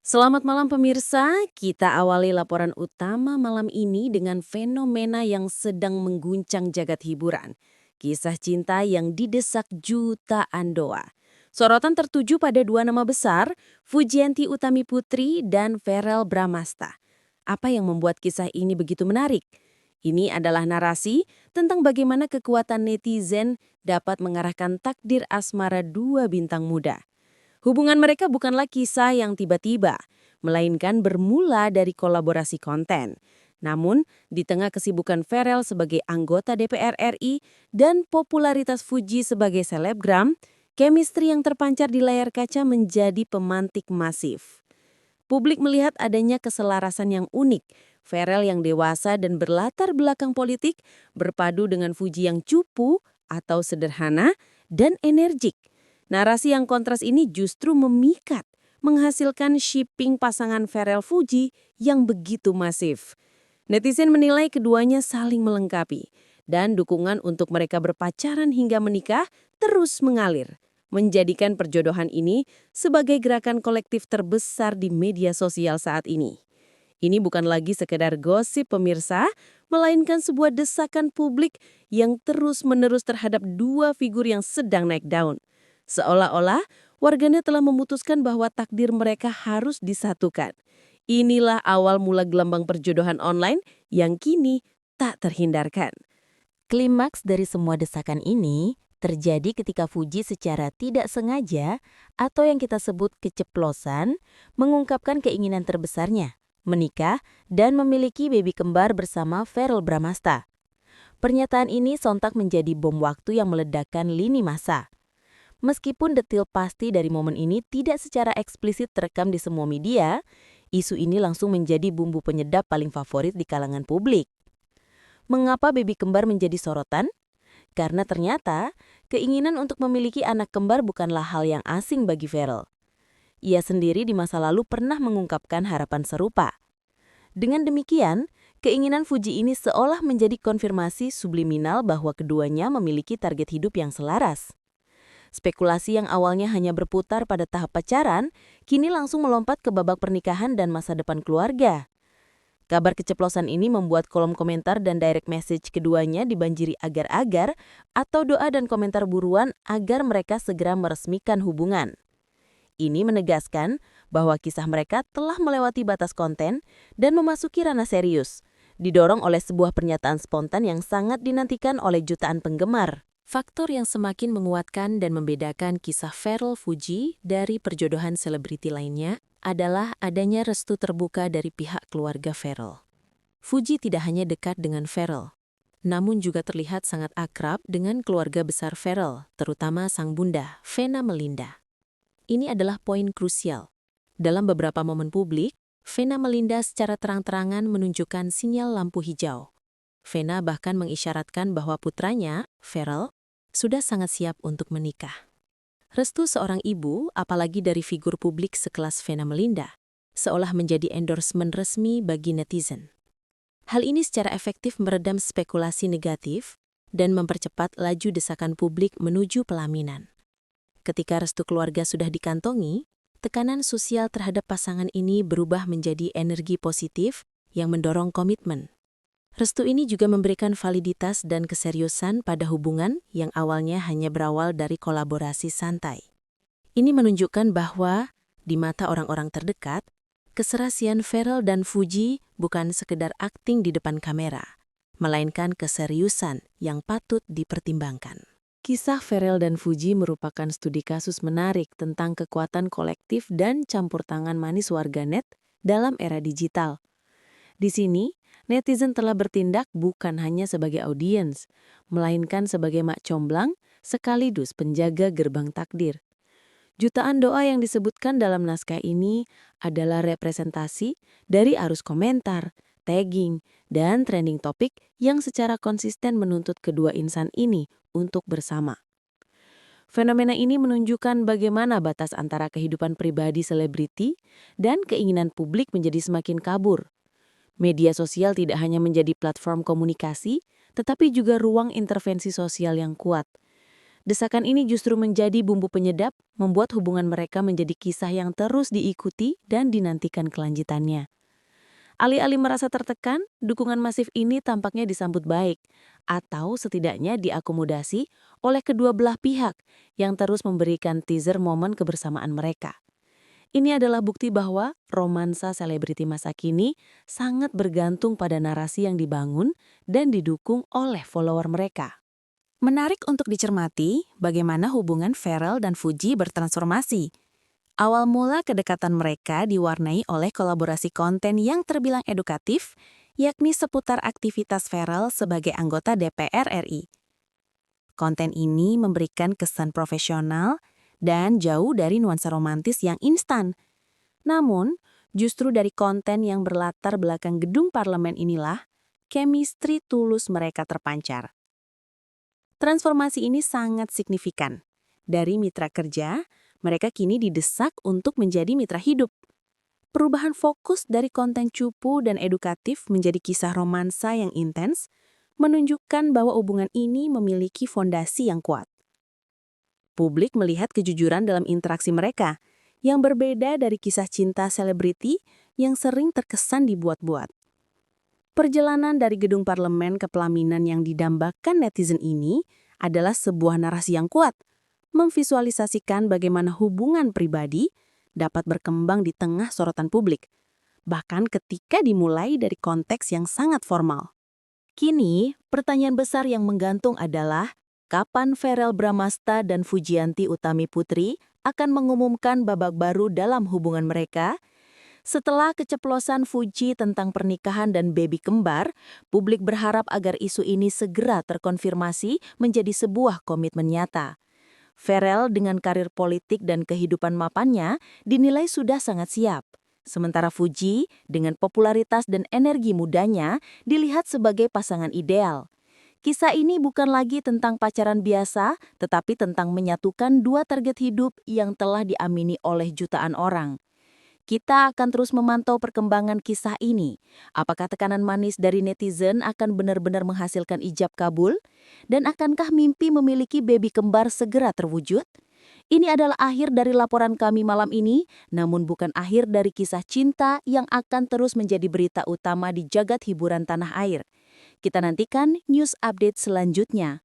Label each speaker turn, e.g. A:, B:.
A: Selamat malam pemirsa, kita awali laporan utama malam ini dengan fenomena yang sedang mengguncang jagat hiburan. Kisah cinta yang didesak jutaan doa. Sorotan tertuju pada dua nama besar, Fujianti Utami Putri dan Verrel Bramasta. Apa yang membuat kisah ini begitu menarik? Ini adalah narasi tentang bagaimana kekuatan netizen dapat mengarahkan takdir asmara dua bintang muda. Hubungan mereka bukanlah kisah yang tiba-tiba, melainkan bermula dari kolaborasi konten. Namun, di tengah kesibukan Verrel sebagai anggota DPR RI dan popularitas Fuji sebagai selebgram, chemistry yang terpancar di layar kaca menjadi pemantik masif. Publik melihat adanya keselarasan yang unik. Verrel yang dewasa dan berlatar belakang politik berpadu dengan Fuji yang cupu atau sederhana dan energik. Narasi yang kontras ini justru memikat, menghasilkan shipping pasangan Verrel Fuji yang begitu masif. Netizen menilai keduanya saling melengkapi, dan dukungan untuk mereka berpacaran hingga menikah terus mengalir, menjadikan perjodohan ini sebagai gerakan kolektif terbesar di media sosial saat ini. Ini bukan lagi sekedar gosip pemirsa, melainkan sebuah desakan publik yang terus-menerus terhadap dua figur yang sedang naik daun. Seolah-olah warganet telah memutuskan bahwa takdir mereka harus disatukan. Inilah awal mula gelombang perjodohan online yang kini tak terhindarkan.
B: Klimaks dari semua desakan ini terjadi ketika Fuji secara tidak sengaja atau yang kita sebut keceplosan mengungkapkan keinginan terbesarnya, menikah dan memiliki baby kembar bersama Verrel Bramasta. Pernyataan ini sontak menjadi bom waktu yang meledakkan lini massa. Meskipun detil pasti dari momen ini tidak secara eksplisit terekam di semua media, isu ini langsung menjadi bumbu penyedap paling favorit di kalangan publik. Mengapa baby kembar menjadi sorotan? Karena ternyata keinginan untuk memiliki anak kembar bukanlah hal yang asing bagi Verrel. Ia sendiri di masa lalu pernah mengungkapkan harapan serupa. Dengan demikian, keinginan Fuji ini seolah menjadi konfirmasi subliminal bahwa keduanya memiliki target hidup yang selaras. Spekulasi yang awalnya hanya berputar pada tahap pacaran, kini langsung melompat ke babak pernikahan dan masa depan keluarga. Kabar keceplosan ini membuat kolom komentar dan direct message keduanya dibanjiri agar-agar atau doa dan komentar buruan agar mereka segera meresmikan hubungan. Ini menegaskan bahwa kisah mereka telah melewati batas konten dan memasuki ranah serius, didorong oleh sebuah pernyataan spontan yang sangat dinantikan oleh jutaan penggemar.
A: Faktor yang semakin menguatkan dan membedakan kisah Verrel Fuji dari perjodohan selebriti lainnya adalah adanya restu terbuka dari pihak keluarga Verrel. Fuji tidak hanya dekat dengan Verrel, namun juga terlihat sangat akrab dengan keluarga besar Verrel, terutama sang bunda, Vena Melinda. Ini adalah poin krusial. Dalam beberapa momen publik, Vena Melinda secara terang-terangan menunjukkan sinyal lampu hijau. Vena bahkan mengisyaratkan bahwa putranya, Verrel, sudah sangat siap untuk menikah. Restu seorang ibu, apalagi dari figur publik sekelas Vena Melinda, seolah menjadi endorsement resmi bagi netizen. Hal ini secara efektif meredam spekulasi negatif dan mempercepat laju desakan publik menuju pelaminan. Ketika restu keluarga sudah dikantongi, tekanan sosial terhadap pasangan ini berubah menjadi energi positif yang mendorong komitmen. Restu ini juga memberikan validitas dan keseriusan pada hubungan yang awalnya hanya berawal dari kolaborasi santai. Ini menunjukkan bahwa, di mata orang-orang terdekat, keserasian Verrel dan Fuji bukan sekedar akting di depan kamera, melainkan keseriusan yang patut dipertimbangkan. Kisah Verrel dan Fuji merupakan studi kasus menarik tentang kekuatan kolektif dan campur tangan manis warganet dalam era digital. Di sini, netizen telah bertindak bukan hanya sebagai audiens, melainkan sebagai mak comblang sekaligus penjaga gerbang takdir. Jutaan doa yang disebutkan dalam naskah ini adalah representasi dari arus komentar, tagging, dan trending topik yang secara konsisten menuntut kedua insan ini untuk bersama. Fenomena ini menunjukkan bagaimana batas antara kehidupan pribadi selebriti dan keinginan publik menjadi semakin kabur. Media sosial tidak hanya menjadi platform komunikasi, tetapi juga ruang intervensi sosial yang kuat. Desakan ini justru menjadi bumbu penyedap, membuat hubungan mereka menjadi kisah yang terus diikuti dan dinantikan kelanjutannya. Alih-alih merasa tertekan, dukungan masif ini tampaknya disambut baik, atau setidaknya diakomodasi oleh kedua belah pihak yang terus memberikan teaser momen kebersamaan mereka. Ini adalah bukti bahwa romansa selebriti masa kini sangat bergantung pada narasi yang dibangun dan didukung oleh follower mereka. Menarik untuk dicermati bagaimana hubungan Pharrell dan Fuji bertransformasi. Awal mula kedekatan mereka diwarnai oleh kolaborasi konten yang terbilang edukatif, yakni seputar aktivitas Pharrell sebagai anggota DPR RI. Konten ini memberikan kesan profesional dan jauh dari nuansa romantis yang instan. Namun, justru dari konten yang berlatar belakang gedung parlemen inilah, chemistry tulus mereka terpancar. Transformasi ini sangat signifikan. Dari mitra kerja, mereka kini didesak untuk menjadi mitra hidup. Perubahan fokus dari konten cupu dan edukatif menjadi kisah romansa yang intens, menunjukkan bahwa hubungan ini memiliki fondasi yang kuat. Publik melihat kejujuran dalam interaksi mereka, yang berbeda dari kisah cinta selebriti yang sering terkesan dibuat-buat. Perjalanan dari gedung parlemen ke pelaminan yang didambakan netizen ini adalah sebuah narasi yang kuat, memvisualisasikan bagaimana hubungan pribadi dapat berkembang di tengah sorotan publik, bahkan ketika dimulai dari konteks yang sangat formal. Kini, pertanyaan besar yang menggantung adalah, kapan Pharrell Bramasta dan Fujianti Utami Putri akan mengumumkan babak baru dalam hubungan mereka? Setelah keceplosan Fuji tentang pernikahan dan baby kembar, publik berharap agar isu ini segera terkonfirmasi menjadi sebuah komitmen nyata. Pharrell dengan karir politik dan kehidupan mapannya dinilai sudah sangat siap. Sementara Fuji dengan popularitas dan energi mudanya dilihat sebagai pasangan ideal. Kisah ini bukan lagi tentang pacaran biasa, tetapi tentang menyatukan dua target hidup yang telah diamini oleh jutaan orang. Kita akan terus memantau perkembangan kisah ini. Apakah tekanan manis dari netizen akan benar-benar menghasilkan ijab kabul? Dan akankah mimpi memiliki baby kembar segera terwujud? Ini adalah akhir dari laporan kami malam ini, namun bukan akhir dari kisah cinta yang akan terus menjadi berita utama di jagat hiburan tanah air. Kita nantikan news update selanjutnya.